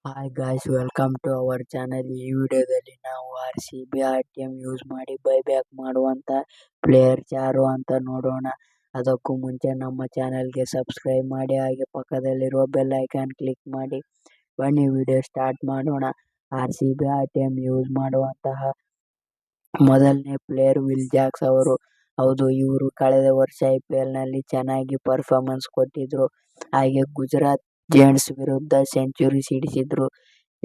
Hi guys, welcome to our channel. ಈ ವಿಡಿಯೋದಲ್ಲಿ ನಾವು RCB RTM ಯೂಸ್ ಮಾಡಿ ಬೈಬ್ಯಾಕ್ ಮಾಡುವಂಥ ಪ್ಲೇಯರ್ಸ್ ಯಾರು ಅಂತ ನೋಡೋಣ. ಅದಕ್ಕೂ ಮುಂಚೆ ನಮ್ಮ ಚಾನಲ್ಗೆ ಸಬ್ಸ್ಕ್ರೈಬ್ ಮಾಡಿ, ಹಾಗೆ ಪಕ್ಕದಲ್ಲಿರುವ ಬೆಲ್ ಐಕಾನ್ ಕ್ಲಿಕ್ ಮಾಡಿ. ಬನ್ನಿ ವಿಡಿಯೋ ಸ್ಟಾರ್ಟ್ ಮಾಡೋಣ. RCB RTM ಯೂಸ್ ಮಾಡುವಂತಹ ಮೊದಲನೇ ಪ್ಲೇಯರ್ ವಿಲ್ ಜಾಕ್ಸ್ ಅವರು. ಹೌದು, ಇವರು ಕಳೆದ ವರ್ಷ IPLನಲ್ಲಿ ಚೆನ್ನಾಗಿ ಪರ್ಫಾರ್ಮೆನ್ಸ್ ಕೊಟ್ಟಿದ್ರು. ಹಾಗೆ ಗುಜರಾತ್ ಜೈಂಟ್ಸ್ ವಿರುದ್ಧ ಸೆಂಚುರಿ ಸಿಡಿಸಿದ್ರು.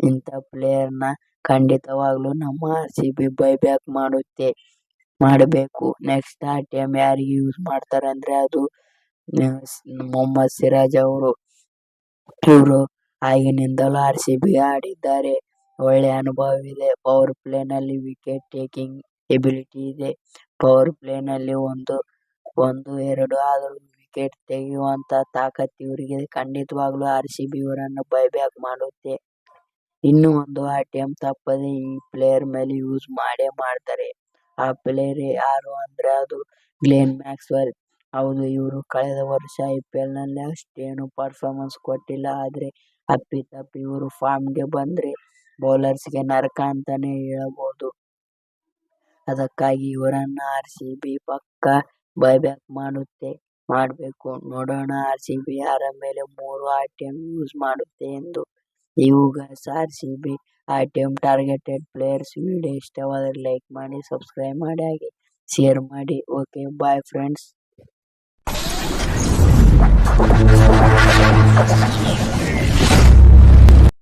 ಇಂಥ ಪ್ಲೇಯರ್ನ ಖಂಡಿತವಾಗ್ಲೂ ನಮ್ಮ RCB ಬೈಬ್ಯಾಕ್ ಮಾಡಬೇಕು. ನೆಕ್ಸ್ಟ್ RTM ಯಾರಿಗೆ ಯೂಸ್ ಮಾಡ್ತಾರೆ ಅಂದ್ರೆ ಅದು ಮೊಹಮ್ಮದ್ ಸಿರಾಜ್ ಅವರು. ಇವರು ಆಗಿನಿಂದಲೂ RCB ಆಡಿದ್ದಾರೆ. ಒಳ್ಳೆ ಅನುಭವವಿದೆ. ಪವರ್ ಪ್ಲೇನಲ್ಲಿ ವಿಕೆಟ್ ಟೇಕಿಂಗ್ ಎಬಿಲಿಟಿ ಇದೆ. ಪವರ್ ಪ್ಲೇನಲ್ಲಿ ಒಂದು ಎರಡು ಆದರೂ ವಿಕೆಟ್ ತೆಗೆಯುವಂತ ತಾಕತ್ತು ಇವರಿಗೆ. ಖಂಡಿತವಾಗ್ಲೂ RCB ಇವರನ್ನು ಬೈಬ್ಯಾಕ್ ಮಾಡುತ್ತೆ. ಇನ್ನು ಒಂದು RTM ತಪ್ಪದೆ ಈ ಪ್ಲೇಯರ್ ಮೇಲೆ ಯೂಸ್ ಮಾಡ್ತಾರೆ. ಆ ಪ್ಲೇಯರ್ ಯಾರು ಅಂದ್ರೆ ಅದು ಗ್ಲೆನ್ ಮ್ಯಾಕ್ಸ್ವೆಲ್. ಹೌದು, ಇವರು ಕಳೆದ ವರ್ಷ IPLನಲ್ಲಿ ಅಷ್ಟೇನು ಪರ್ಫಾರ್ಮೆನ್ಸ್ ಕೊಟ್ಟಿಲ್ಲ. ಆದ್ರೆ ಅಪ್ಪಿತಪ್ಪಿ ಇವರು ಫಾರ್ಮ್ಗೆ ಬಂದ್ರೆ ಬೌಲರ್ಸ್ಗೆ ನರಕ ಅಂತಾನೆ ಹೇಳಬಹುದು. ಅದಕ್ಕಾಗಿ ಇವರನ್ನ RCB ಪಕ್ಕ ಬೈಬ್ಯಾಕ್ ಮಾಡಬೇಕು. ನೋಡೋಣ RCB ಯಾರ ಮೇಲೆ 3 RTM ಯೂಸ್ ಮಾಡುತ್ತೆ ಎಂದು. ಇವು RCB RTM targeted players. Video ಇಷ್ಟವಾದರೆ ಲೈಕ್ ಮಾಡಿ, ಸಬ್ಸ್ಕ್ರೈಬ್ ಮಾಡಿ, ಹಾಗೆ ಶೇರ್ ಮಾಡಿ. Okay, bye friends.